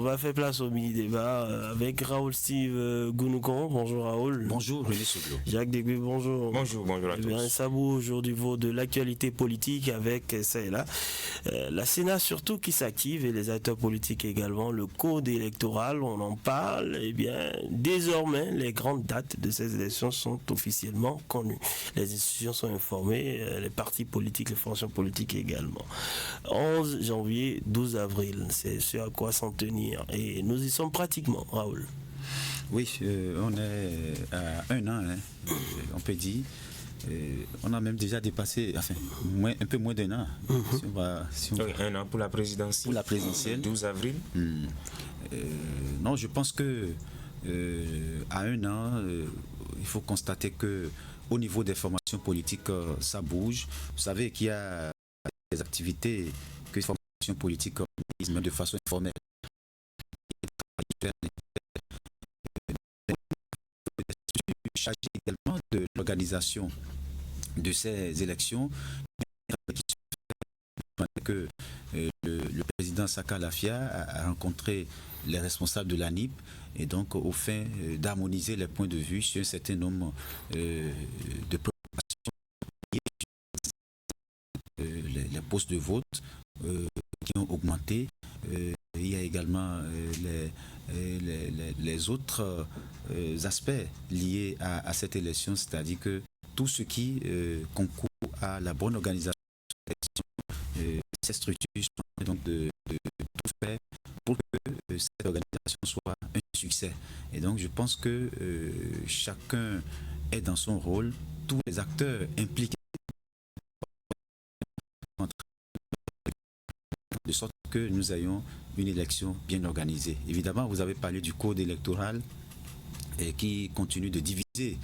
on va faire place au mini-débat avec Raoul Steve Gounougon. Bonjour Raoul. Bonjour René Souglo. Jacques Deguy, bonjour. Bonjour à tous. Un sabot aujourd'hui de l'actualité politique avec ça et là. La Sénat surtout qui s'active et les acteurs politiques également. Le code électoral, on en parle. Eh bien, désormais, les grandes dates de ces élections sont officiellement connues. Les institutions sont informées, les partis politiques, les formations politiques également. 11 janvier, 12 avril, c'est ce à quoi s'en tenir. Et nous y sommes pratiquement, Raoul. Oui, on est à un an, on peut dire. On a même déjà dépassé, enfin, un peu moins d'un an. Un an pour la présidentielle. Pour la présidentielle. 12 avril. Non, je pense que à un an, il faut constater que au niveau des formations politiques, ça bouge. Vous savez qu'il y a des activités que les formations politiques organisent, même de façon informelle. Chargé également de l'organisation de ces élections, que le président Saka Lafia a rencontré les responsables de l'ANIP et donc au fin d'harmoniser les points de vue sur un certain nombre de préoccupations, les postes de vote qui ont augmenté. Il y a également les autres aspects liés à cette élection, c'est-à-dire que tout ce qui concourt à la bonne organisation de l'élection, ces structures sont donc de tout faire pour que cette organisation soit un succès. Et donc je pense que chacun est dans son rôle, tous les acteurs impliqués, de sorte que nous ayons une élection bien organisée. Évidemment, vous avez parlé du code électoral qui continue de diviser.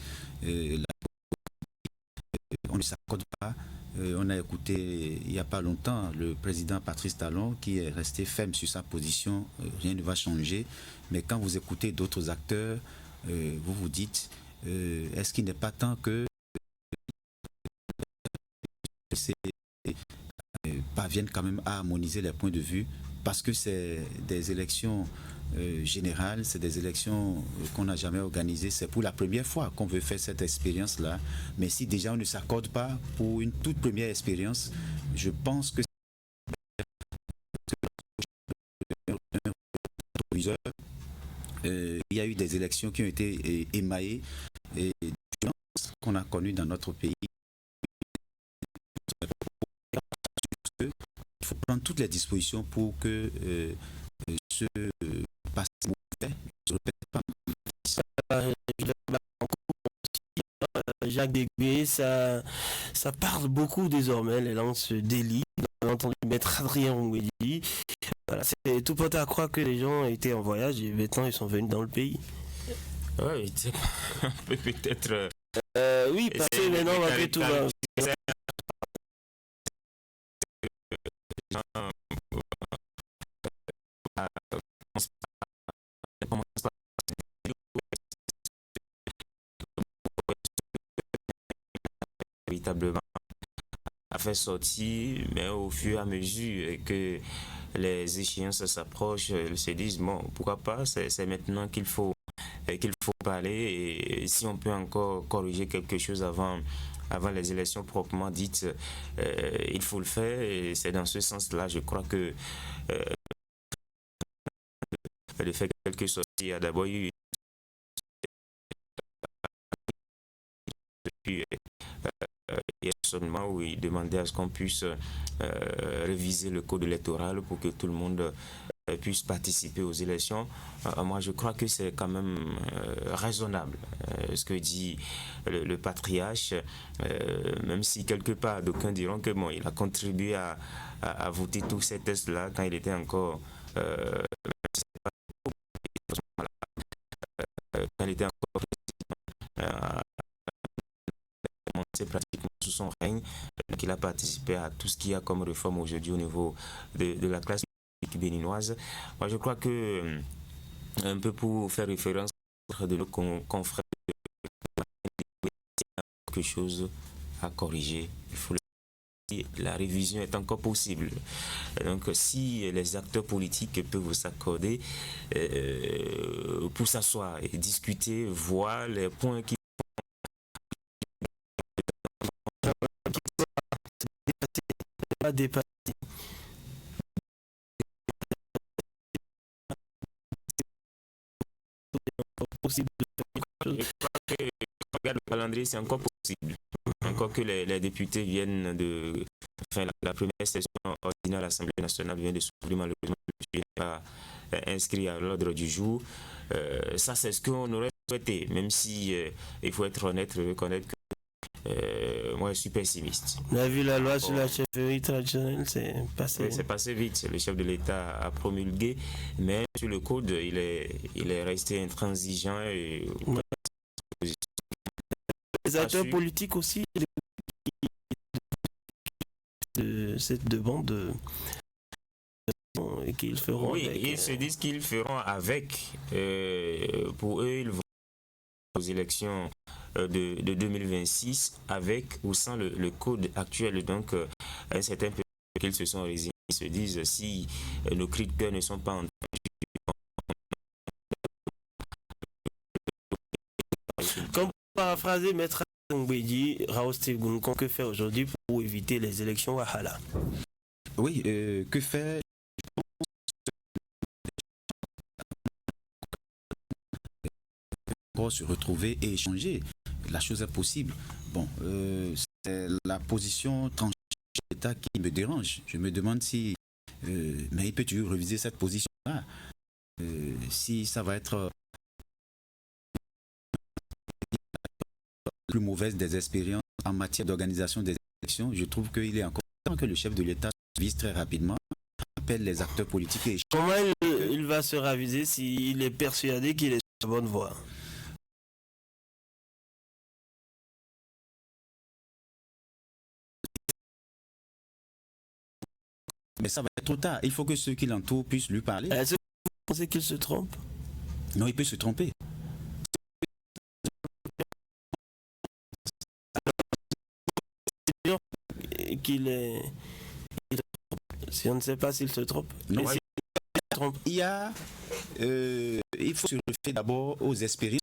On ne s'accorde pas. On a écouté il n'y a pas longtemps le président Patrice Talon qui est resté ferme sur sa position. Rien ne va changer. Mais quand vous écoutez d'autres acteurs, vous vous dites, est-ce qu'il n'est pas temps que parviennent quand même à harmoniser les points de vue, parce que c'est des élections générales, c'est des élections qu'on n'a jamais organisées, c'est pour la première fois qu'on veut faire cette expérience-là, mais si déjà on ne s'accorde pas pour une toute première expérience, je pense que il y a eu des élections qui ont été émaillées et qu'on a connues dans notre pays. Il faut prendre toutes les dispositions pour que ce passé mauvais ne se répète pas. Jacques Deguy, ça parle beaucoup désormais, les langues se délient. On a entendu Maître Adrien Ongwedi. Voilà, c'est tout porté à croire que les gens étaient en voyage et maintenant ils sont venus dans le pays. Oui, peut-être. Oui, parce que maintenant on va faire tout. Véritablement a fait sortir, mais au fur et à mesure que les échéances s'approchent, ils se disent bon, pourquoi pas, c'est maintenant qu'il faut parler, et si on peut encore corriger quelque chose avant les élections proprement dites, il faut le faire, et c'est dans ce sens-là, je crois que de faire quelques sorties, il y a d'abord eu hier seulement où il demandait à ce qu'on puisse réviser le code électoral pour que tout le monde puisse participer aux élections. Moi, je crois que c'est quand même raisonnable ce que dit le patriarche, même si quelque part d'aucuns diront que bon, il a contribué à voter tous ces tests-là quand il était encore c'est pratiquement sous son règne qu'il a participé à tout ce qu'il y a comme réforme aujourd'hui au niveau de la classe politique béninoise. Moi, je crois que, un peu pour faire référence de nos confrères, quelque chose à corriger, il faut le la révision est encore possible. Donc si les acteurs politiques peuvent s'accorder pour s'asseoir et discuter, voir les points qui pas dépasser. Possible de faire quelque chose. Regarde le calendrier, c'est encore possible. Encore que les députés viennent de... Enfin, la première session ordinaire de l'Assemblée nationale vient de s'ouvrir, malheureusement, je n'ai pas inscrit à l'ordre du jour. Ça, c'est ce qu'on aurait souhaité, même si il faut être honnête, reconnaître que moi, je suis pessimiste. On a vu la loi sur la chefferie traditionnelle, c'est passé. Oui, c'est passé vite. Le chef de l'État a promulgué, mais sur le code, il est resté intransigeant. Et... Ouais. Les acteurs politiques aussi, cette demande et qu'ils feront. Oui, avec, ils se disent qu'ils feront avec. Pour eux, ils vont aux élections de 2026 avec ou sans le code actuel. Donc, un certain peu qu'ils se sont résignés. Ils se disent si nos cris de cœur ne sont pas entendus. Comme paraphraser Maître Ngwedi, Raoul Tegoun, que fait aujourd'hui pour éviter les élections Wahala? Oui, que faire? Se retrouver et échanger. La chose est possible. Bon, c'est la position tranchée de l'État qui me dérange. Je me demande si... mais il peut toujours reviser cette position-là. Si ça va être plus mauvaise des expériences en matière d'organisation des élections, je trouve qu'il est encore temps que le chef de l'État vise très rapidement, appelle les acteurs politiques et... Comment il va se raviser s'il est persuadé qu'il est sur la bonne voie? Mais ça va être trop tard. Il faut que ceux qui l'entourent puissent lui parler. Est-ce que vous pensez qu'il se trompe? Non, il peut se tromper. Qu'il est... Si on ne sait pas s'il se trompe. Non, Il y a... il faut se référer d'abord aux expériences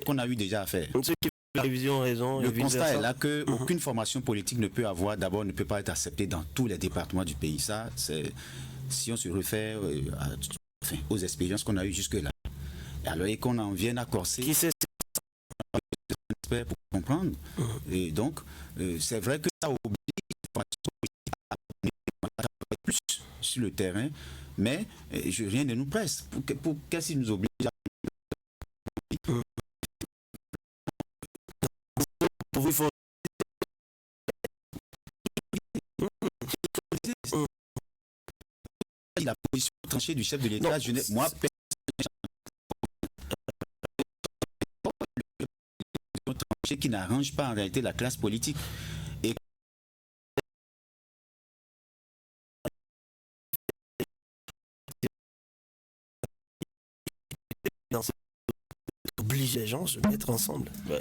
qu'on a eu déjà à faire. Ceux qui font la révision ont raison. Le constat est là qu'aucune formation politique ne peut avoir, d'abord, ne peut pas être acceptée dans tous les départements du pays. Ça, c'est si on se réfère aux expériences qu'on a eues jusque-là. Alors, et qu'on en vienne à corser... Qui sait pour comprendre. Et donc, c'est vrai que ça oblige à travailler plus sur le terrain, mais rien ne nous presse. Qu'est-ce qui nous oblige à... La position tranchée du chef de l'État, moi, qui n'arrange pas en réalité la classe politique. Et oblige les gens à se mettre ensemble. Ouais.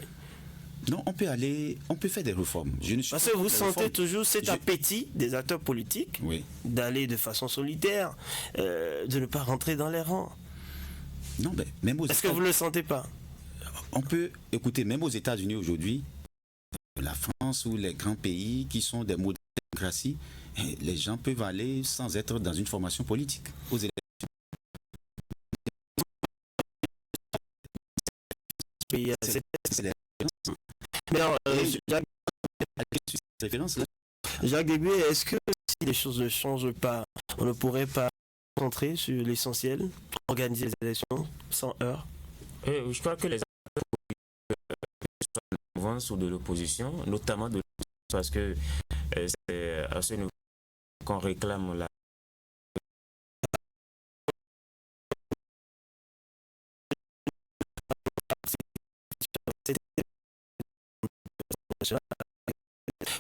Non, on peut faire des réformes. Parce que vous sentez toujours cet appétit des acteurs politiques d'aller de façon solitaire, de ne pas rentrer dans les rangs. Non, mais même aux Est-ce que vous ne le sentez pas? On peut écouter, même aux États-Unis aujourd'hui, la France ou les grands pays qui sont des modèles de démocratie, les gens peuvent aller sans être dans une formation politique. Aux élections. Mais alors, Jacques Début, est-ce que si les choses ne changent pas, on ne pourrait pas se concentrer sur l'essentiel, organiser les élections sans heurts? Je crois que les mouvance ou de l'opposition, notamment de l'opposition, parce que c'est à ce niveau qu'on réclame la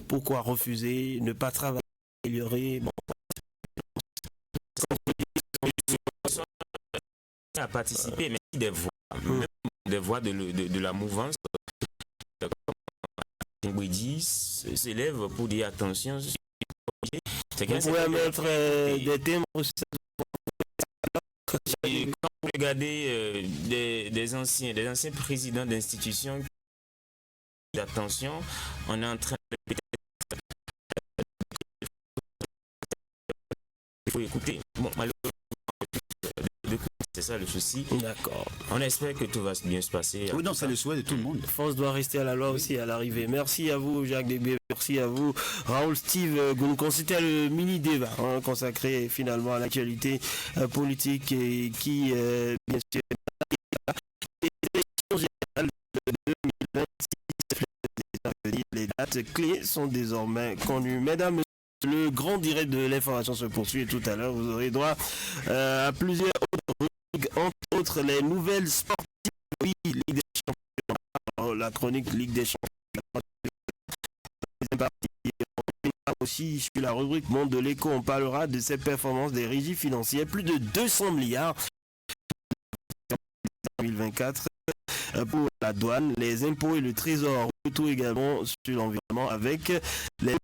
Pourquoi refuser, ne pas travailler, améliorer à participer, mais des voix de la mouvance Nguedi s'élève pour dire attention. Vous pouvez mettre des thèmes aussi. Et quand vous regardez des anciens présidents d'institutions, attention, on est en train de... Il faut écouter. Bon, malheureusement, c'est ça le souci. D'accord. On espère que tout va bien se passer. Oui, non, c'est le souhait de tout le monde. Force doit rester à la loi aussi à l'arrivée. Merci à vous, Jacques Degbe. Merci à vous, Raoul Steve Gounkou. C'était le mini-débat consacré finalement à l'actualité politique et qui, bien sûr, les élections générales de 2026. Les dates clés sont désormais connues. Mesdames, le grand direct de l'information se poursuit et tout à l'heure, vous aurez droit à plusieurs autres rubriques, entre autres les nouvelles sportives, oui, Ligue des Champions, la chronique Ligue des Champions. Aussi sur la rubrique Monde de l'écho, on parlera de ces performances des régies financières, plus de 200 milliards en 2024 pour la douane, les impôts et le trésor, tout également sur l'environnement avec les